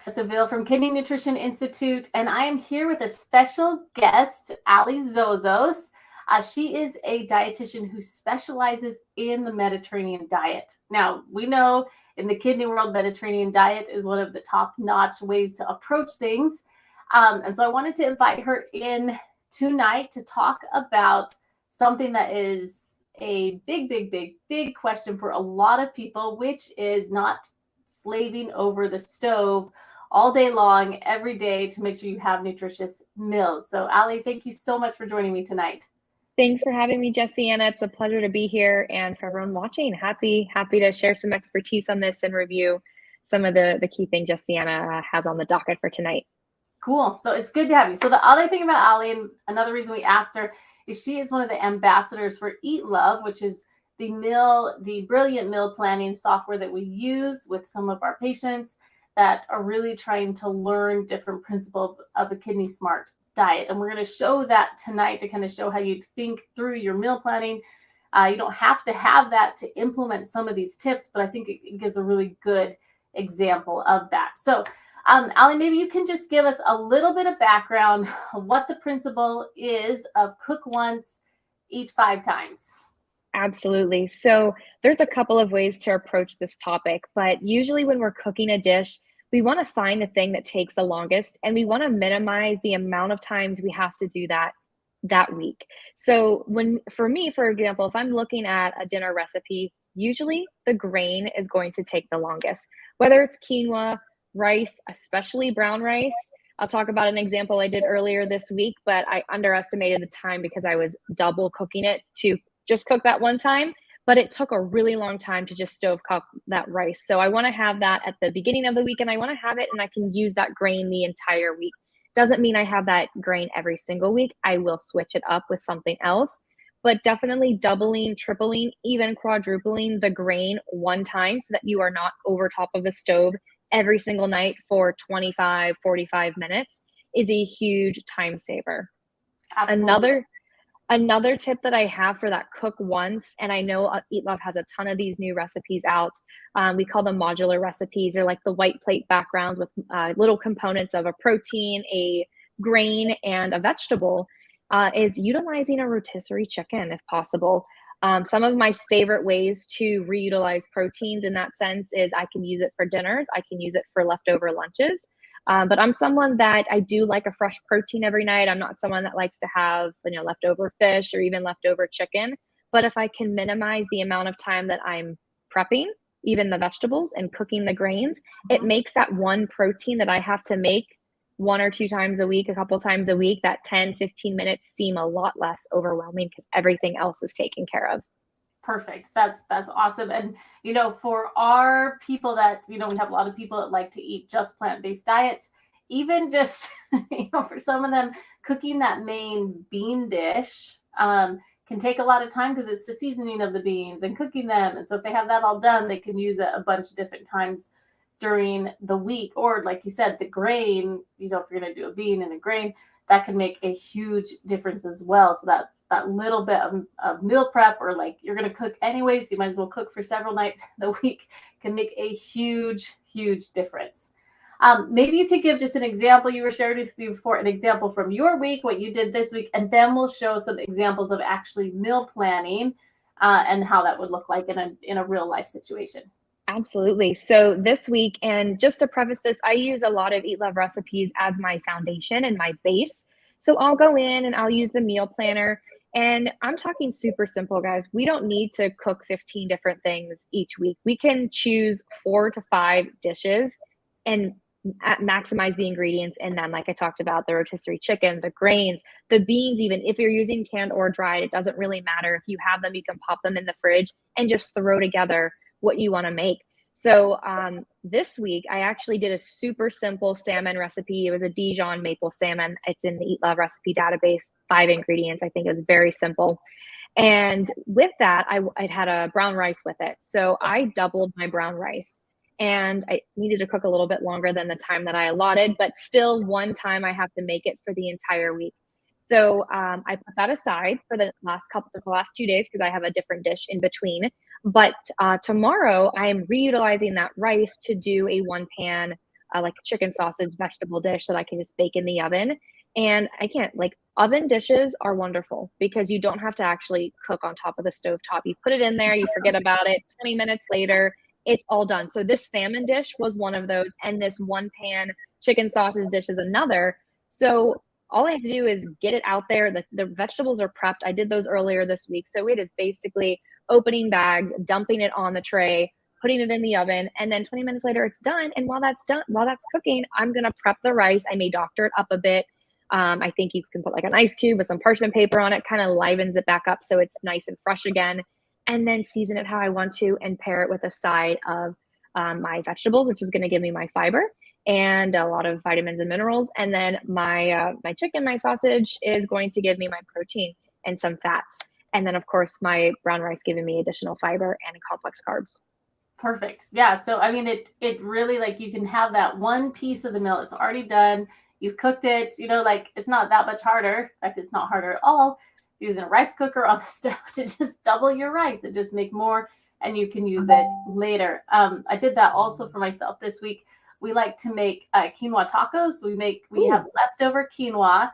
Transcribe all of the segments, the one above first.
Seville from Kidney Nutrition Institute, and I am here with a special guest, Ale Zozos. She is a dietitian who specializes in the Mediterranean diet. Now, we know in the kidney world, Mediterranean diet is one of the top-notch ways to approach things. And so I wanted to invite her in tonight to talk about something that is a big question for a lot of people, which is not slaving over the stove all day long, every day to make sure you have nutritious meals. So, Ali, thank you so much for joining me tonight. Thanks for having me, Jessiana. It's a pleasure to be here, and for everyone watching, happy to share some expertise on this and review some of the key things Jessiana has on the docket for tonight. Cool. So it's good to have you. So the other thing about Ali, and another reason we asked her, is she is one of the ambassadors for Eat Love, which is the brilliant meal planning software that we use with some of our patients that are really trying to learn different principles of a kidney smart diet. And we're going to show that tonight to kind of show how you think through your meal planning. You don't have to have that to implement some of these tips, but I think it gives a really good example of that. So, Ali, maybe you can just give us a little bit of background on what the principle is of cook once, eat 5 times. Absolutely. So there's a couple of ways to approach this topic, but usually when we're cooking a dish, we want to find the thing that takes the longest, and we want to minimize the amount of times we have to do that week. So for me, for example, if I'm looking at a dinner recipe, usually the grain is going to take the longest, whether it's quinoa, rice, especially brown rice. I'll talk about an example I did earlier this week, but I underestimated the time because I was double cooking it to just cook that one time, but it took a really long time to just stove cook that rice. So I want to have that at the beginning of the week, and I want to have it and I can use that grain the entire week. Doesn't mean I have that grain every single week. I will switch it up with something else, but definitely doubling, tripling, even quadrupling the grain one time so that you are not over top of the stove every single night for 25, 45 minutes is a huge time saver. Absolutely. Another tip that I have for that cook once, and I know Eat Love has a ton of these new recipes out. We call them modular recipes. They're like the white plate backgrounds with little components of a protein, a grain, and a vegetable, is utilizing a rotisserie chicken if possible. Some of my favorite ways to reutilize proteins in that sense is I can use it for dinners. I can use it for leftover lunches. But I'm someone that I do like a fresh protein every night. I'm not someone that likes to have, leftover fish or even leftover chicken. But if I can minimize the amount of time that I'm prepping, even the vegetables and cooking the grains, it makes that one protein that I have to make 1 or 2 times a week, a couple times a week, that 10, 15 minutes seem a lot less overwhelming because everything else is taken care of. Perfect. That's awesome. And for our people that we have a lot of people that like to eat just plant-based diets, even just for some of them, cooking that main bean dish can take a lot of time because it's the seasoning of the beans and cooking them. And so if they have that all done, they can use it a bunch of different times during the week. Or like you said, the grain, if you're going to do a bean and a grain, that can make a huge difference as well. So that little bit of meal prep, or like you're going to cook anyways, so you might as well cook for several nights the week, can make a huge difference. Maybe you could give just an example. You were sharing with me before an example from your week, what you did this week, and then we'll show some examples of actually meal planning and how that would look like in a real life situation. Absolutely. So this week, and just to preface this, I use a lot of Eat Love recipes as my foundation and my base. So I'll go in and I'll use the meal planner. And I'm talking super simple, guys. We don't need to cook 15 different things each week. We can choose 4 to 5 dishes and maximize the ingredients in them. Like I talked about, the rotisserie chicken, the grains, the beans, even if you're using canned or dried, it doesn't really matter. If you have them, you can pop them in the fridge and just throw together what you want to make. So this week, I actually did a super simple salmon recipe. It was a Dijon maple salmon. It's in the Eat Love recipe database, 5 ingredients. I think it was very simple. And with that, I had a brown rice with it. So I doubled my brown rice. And I needed to cook a little bit longer than the time that I allotted, but still one time I have to make it for the entire week. So I put that aside for the last 2 days because I have a different dish in between. But tomorrow I am reutilising that rice to do a 1-pan like a chicken sausage vegetable dish that I can just bake in the oven. And I can't, like, oven dishes are wonderful because you don't have to actually cook on top of the stove top. You put it in there, you forget about it, 20 minutes later, it's all done. So this salmon dish was one of those, and this one pan chicken sausage dish is another. So all I have to do is get it out there. The vegetables are prepped. I did those earlier this week. So it is basically opening bags, dumping it on the tray, putting it in the oven, and then 20 minutes later it's done. And while that's cooking, I'm gonna prep the rice. I may doctor it up a bit. I think you can put like an ice cube with some parchment paper on it, kind of livens it back up so it's nice and fresh again. And then season it how I want to and pair it with a side of my vegetables, which is going to give me my fiber and a lot of vitamins and minerals. And then my chicken, my sausage is going to give me my protein and some fats. And then of course my brown rice giving me additional fiber and complex carbs. Perfect. Yeah. So I mean, it really, like, you can have that one piece of the meal. It's already done. You've cooked it. Like, it's not that much harder. In fact, it's not harder at all. Using a rice cooker on the stove to just double your rice and just make more, and you can use it later. I did that also for myself this week. We like to make quinoa tacos. So we have leftover quinoa,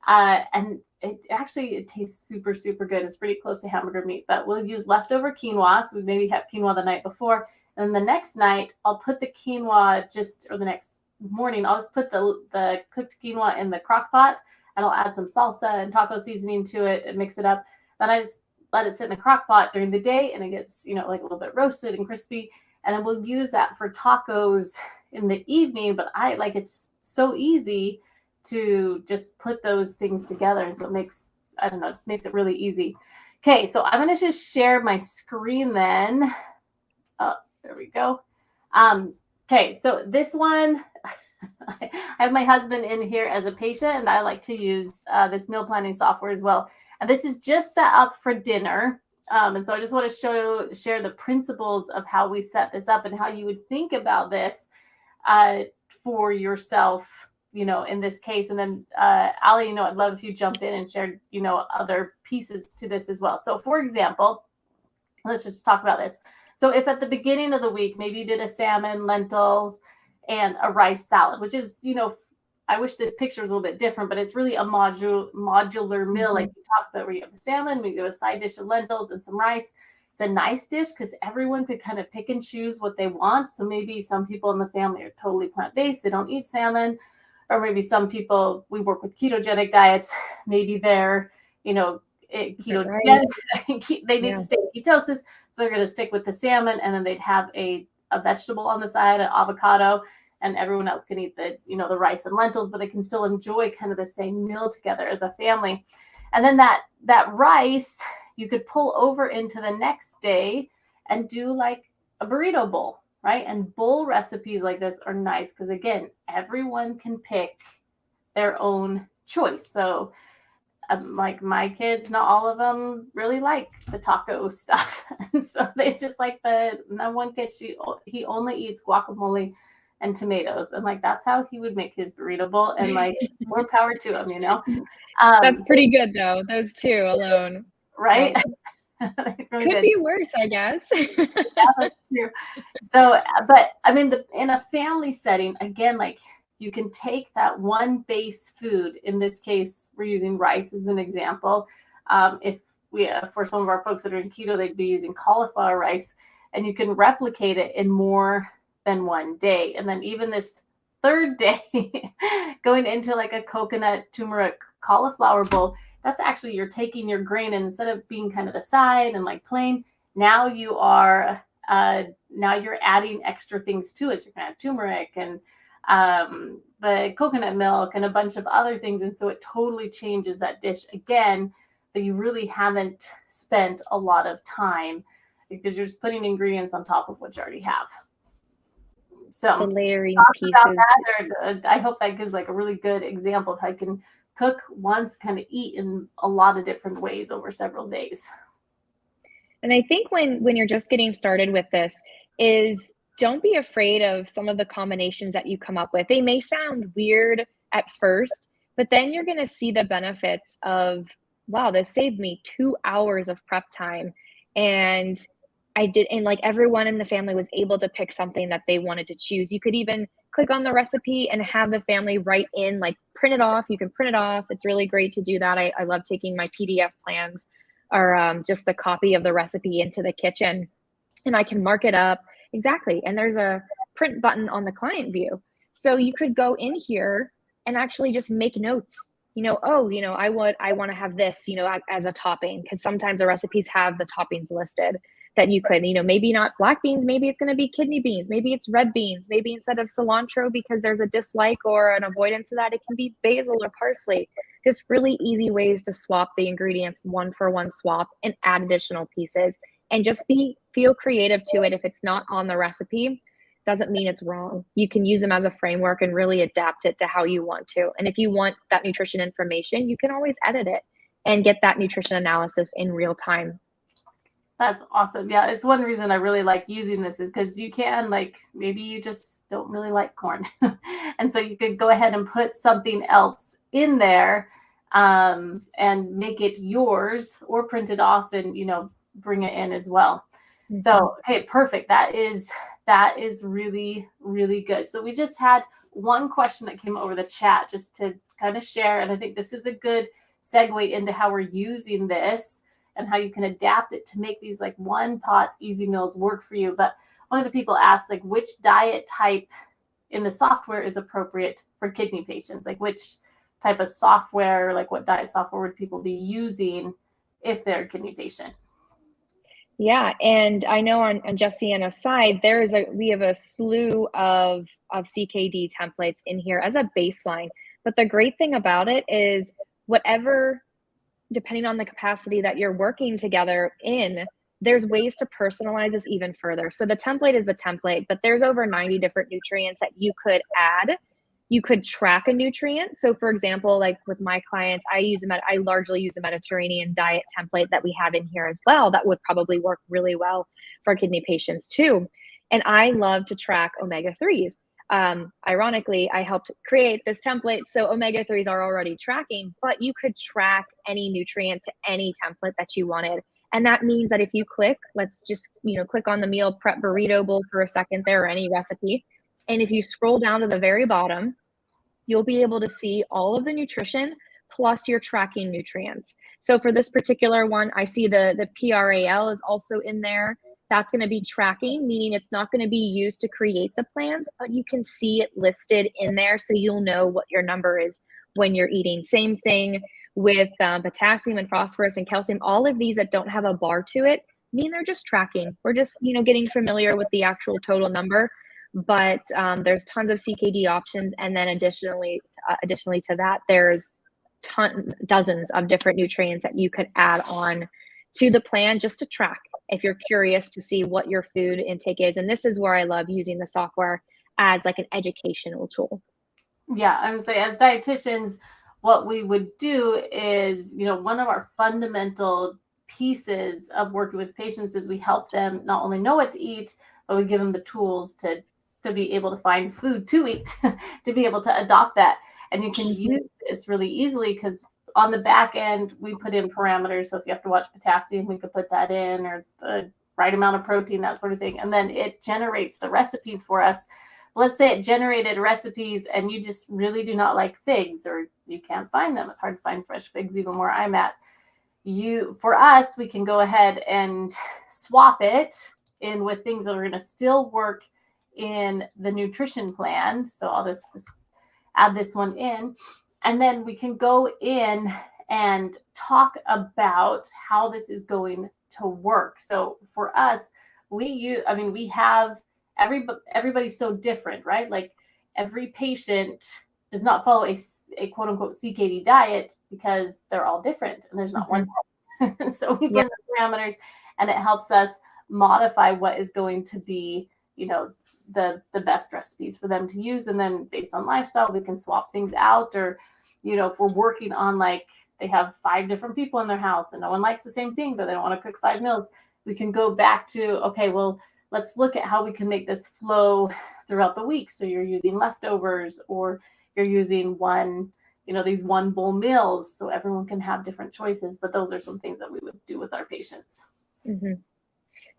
and it tastes super, super good. It's pretty close to hamburger meat, but we'll use leftover quinoa. So we maybe have quinoa the night before, and the next night I'll put the quinoa or the next morning, I'll just put the cooked quinoa in the crock pot, and I'll add some salsa and taco seasoning to it and mix it up. Then I just let it sit in the crock pot during the day, and it gets, like a little bit roasted and crispy. And then we'll use that for tacos in the evening. But it's so easy to just put those things together. And so it makes it really easy. Okay, so I'm going to just share my screen then. Oh, there we go. Okay, so this one, I have my husband in here as a patient, and I like to use this meal planning software as well. And this is just set up for dinner. And so I just want to share the principles of how we set this up and how you would think about this for yourself, in this case. And then, Ali, I'd love if you jumped in and shared, other pieces to this as well. So for example, let's just talk about this. So if at the beginning of the week, maybe you did a salmon, lentils, and a rice salad, which is, I wish this picture was a little bit different, but it's really a modular meal, like we talked about, where you have the salmon, we do a side dish of lentils and some rice. It's a nice dish because everyone could kind of pick and choose what they want. So maybe some people in the family are totally plant-based, they don't eat salmon, or maybe some people, we work with ketogenic diets, maybe they're, ketogenic, they need to stay in ketosis, so they're going to stick with the salmon, and then they'd have a vegetable on the side, an avocado, and everyone else can eat the rice and lentils, but they can still enjoy kind of the same meal together as a family. And then that rice you could pull over into the next day and do like a burrito bowl, right? And bowl recipes like this are nice because, again, everyone can pick their own choice. So like my kids, not all of them really like the taco stuff. And so they just like the one kid, he only eats guacamole and tomatoes. And like, that's how he would make his burrito bowl. And like, more power to him, That's pretty good though. Those two alone. Right? Really could be worse, I guess. Yeah, that's true. So, but I mean, in a family setting, again, like, you can take that one base food. In this case, we're using rice as an example. If for some of our folks that are in keto, they'd be using cauliflower rice, and you can replicate it in more than one day. And then even this third day, going into like a coconut turmeric cauliflower bowl, that's actually, you're taking your grain, and instead of being kind of the side and like plain, now you are now you're adding extra things to it. So you're gonna have turmeric and the coconut milk and a bunch of other things, and so it totally changes that dish again. But you really haven't spent a lot of time because you're just putting ingredients on top of what you already have. So the layering pieces. I hope that gives like a really good example of how you can cook once, kind of eat in a lot of different ways over several days. And I think when you're just getting started with this, is don't be afraid of some of the combinations that you come up with. They may sound weird at first, but then you're going to see the benefits of, wow, this saved me 2 hours of prep time. And like everyone in the family was able to pick something that they wanted to choose. You could even click on the recipe and have the family write in, like print it off. You can print it off. It's really great to do that. I love taking my PDF plans or just the copy of the recipe into the kitchen, and I can mark it up. Exactly. And there's a print button on the client view. So you could go in here and actually just make notes. I want to have this, as a topping, because sometimes the recipes have the toppings listed that you could, maybe not black beans, maybe it's going to be kidney beans, maybe it's red beans, maybe instead of cilantro, because there's a dislike or an avoidance of that, it can be basil or parsley. Just really easy ways to swap the ingredients, one for one swap, and add additional pieces, and just feel creative to it. If it's not on the recipe, doesn't mean it's wrong. You can use them as a framework and really adapt it to how you want to. And if you want that nutrition information, you can always edit it and get that nutrition analysis in real time. That's awesome. Yeah, it's one reason I really like using this is because you can, like, maybe you just don't really like corn. And so you could go ahead and put something else in there and make it yours, or print it off and, bring it in as well. Mm-hmm. So, okay, perfect. That is really, really good. So we just had one question that came over the chat just to kind of share. And I think this is a good segue into how we're using this and how you can adapt it to make these like one pot easy meals work for you. But one of the people asked, like, which diet type in the software is appropriate for kidney patients? Like, which type of software, like what diet software would people be using if they're a kidney patient? Yeah, and I know on Jesse and aside, we have a slew of CKD templates in here as a baseline. But the great thing about it is whatever, depending on the capacity that you're working together in, there's ways to personalize this even further. So the template is the template, but there's over 90 different nutrients that you could add. You could track a nutrient. So for example, like with my clients, I largely use a Mediterranean diet template that we have in here as well. That would probably work really well for kidney patients too. And I love to track omega-3s. Ironically, I helped create this template, so omega-3s are already tracking, but you could track any nutrient to any template that you wanted. And that means that if you click, let's just, click on the meal prep burrito bowl for a second there, or any recipe. And if you scroll down to the very bottom, you'll be able to see all of the nutrition plus your tracking nutrients. So for this particular one, I see the PRAL is also in there. That's going to be tracking, meaning it's not going to be used to create the plans, but you can see it listed in there so you'll know what your number is when you're eating. Same thing with potassium and phosphorus and calcium. All of these that don't have a bar to it mean they're just tracking. We're just, getting familiar with the actual total number. But there's tons of CKD options. And then additionally to that, there's dozens of different nutrients that you could add on to the plan just to track if you're curious to see what your food intake is. And this is where I love using the software as like an educational tool. Yeah, I would say as dietitians, what we would do is, one of our fundamental pieces of working with patients is we help them not only know what to eat, but we give them the tools to be able to find food to eat, to be able to adopt that. And you can use this really easily because on the back end, we put in parameters. So if you have to watch potassium, we could put that in, or the right amount of protein, that sort of thing. And then it generates the recipes for us. Let's say it generated recipes and you just really do not like figs, or you can't find them. It's hard to find fresh figs even where I'm at. For us, we can go ahead and swap it in with things that are going to still work in the nutrition plan. So I'll just add this one in, and then we can go in and talk about how this is going to work. So for us, we have everybody's so different, right? Like every patient does not follow a quote unquote CKD diet because they're all different and there's not one. So we put in the parameters and it helps us modify what is going to be, the best recipes for them to use. And then based on lifestyle, we can swap things out, or, if we're working on, like, they have 5 different people in their house and no one likes the same thing, but they don't want to cook 5 meals. We can go back to, okay, well, let's look at how we can make this flow throughout the week. So you're using leftovers, or you're using these one bowl meals, so everyone can have different choices. But those are some things that we would do with our patients. Mm-hmm.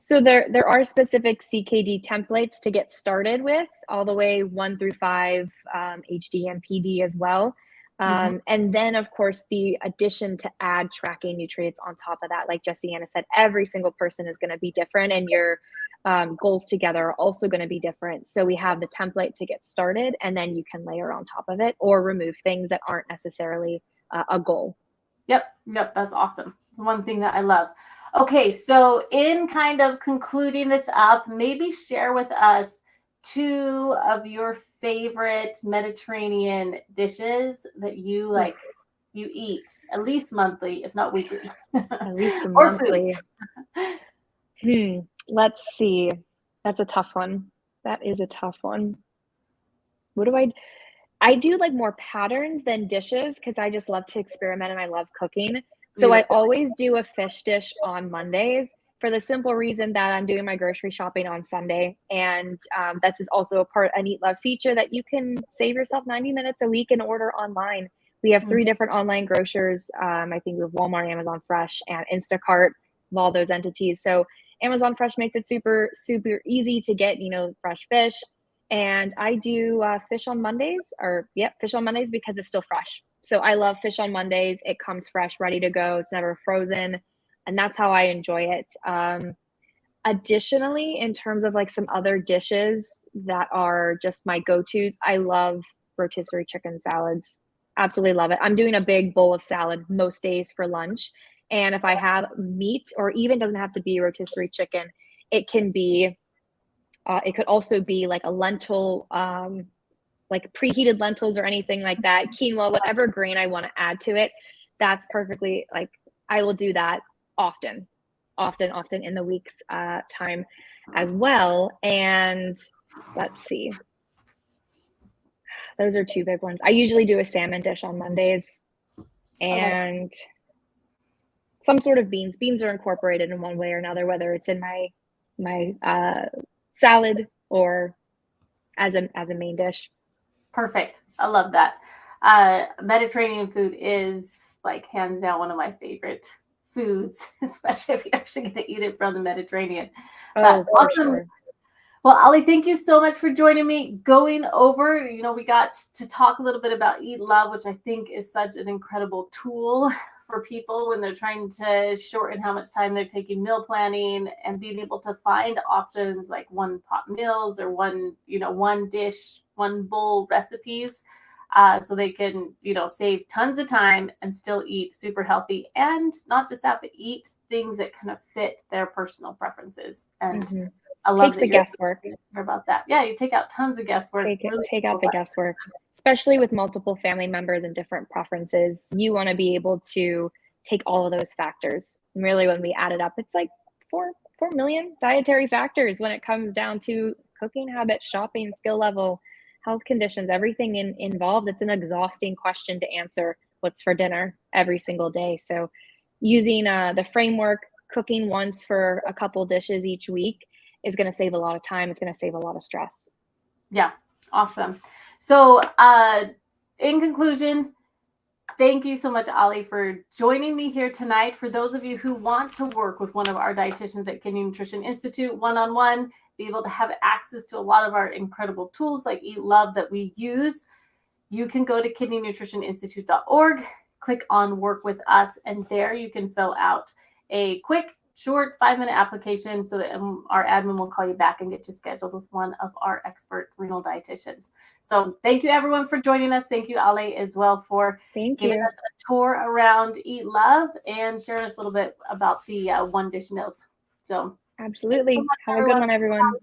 So there are specific CKD templates to get started with, all the way 1 through 5, HD and PD as well. Mhm. And then, of course, the addition to add tracking nutrients on top of that. Like Jessiana said, every single person is going to be different, and your goals together are also going to be different. So we have the template to get started, and then you can layer on top of it or remove things that aren't necessarily a goal. Yep, that's awesome. It's one thing that I love. Okay, so in kind of concluding this up, maybe share with us 2 of your favorite Mediterranean dishes that you you eat at least monthly, if not weekly, At least or foods. monthly. Let's see. That's a tough one. That is a tough one. What do I do like more patterns than dishes because I just love to experiment and I love cooking. So I Beautiful. always do a fish dish on Mondays for the simple reason that I'm doing my grocery shopping on Sunday. And that's is also an Eat Love feature that you can save yourself 90 minutes a week and order online. We have 3 Mhm. different online grocers. I think we have Walmart, Amazon Fresh, and Instacart of all those entities. So Amazon Fresh makes it super, super easy to get, fresh fish. And I do fish on Mondays, fish on Mondays because it's still fresh. So I love fish on Mondays. It comes fresh, ready to go. It's never frozen. And that's how I enjoy it. Additionally, in terms of like some other dishes that are just my go-tos, I love rotisserie chicken salads. Absolutely love it. I'm doing a big bowl of salad most days for lunch. And if I have meat, or even doesn't have to be rotisserie chicken, it can be, it could also be like a lentil, like preheated lentils or anything like that, quinoa, whatever grain I want to add to it. That's perfectly like, I will do that often, often in the week's time as well. And let's see, those are 2 big ones. I usually do a salmon dish on Mondays I love and some sort of beans. Beans are incorporated in one way or another, whether it's in my salad or as a main dish. Perfect. I love that. Mediterranean food is like hands down one of my favorite foods, especially if you actually get to eat it from the Mediterranean. But Oh, for awesome. sure. Well, Ali, thank you so much for joining me. Going over, we got to talk a little bit about Eat Love, which I think is such an incredible tool for people when they're trying to shorten how much time they're taking meal planning, and being able to find options like one pot meals or one dish, one bowl recipes. So they can, save tons of time and still eat super healthy, and not just that, but eat things that kind of fit their personal preferences. And Mm-hmm. I love Takes that the you're guesswork. here about that. Yeah, you take out tons of guesswork. Really Take out the simplify. guesswork, especially with multiple family members and different preferences. You want to be able to take all of those factors. And really, when we add it up, it's like 4 million dietary factors when it comes down to cooking habits, shopping, skill level, health conditions, everything involved. It's an exhausting question to answer what's for dinner every single day. So using the framework, cooking once for a couple dishes each week, is going to save a lot of time. It's going to save a lot of stress. Yeah, awesome. So, in conclusion, thank you so much, Ali, for joining me here tonight. For those of you who want to work with one of our dietitians at Kidney Nutrition Institute one-on-one, be able to have access to a lot of our incredible tools like Eat Love that we use, you can go to kidneynutritioninstitute.org, click on Work with Us, and there you can fill out a quick, short 5-minute application so that our admin will call you back and get you scheduled with one of our expert renal dietitians. So thank you, everyone, for joining us. Thank you, Ale, as well, for giving us a tour around Eat Love and sharing us a little bit about the one dish meals. So absolutely. So much, Have a good one, everyone.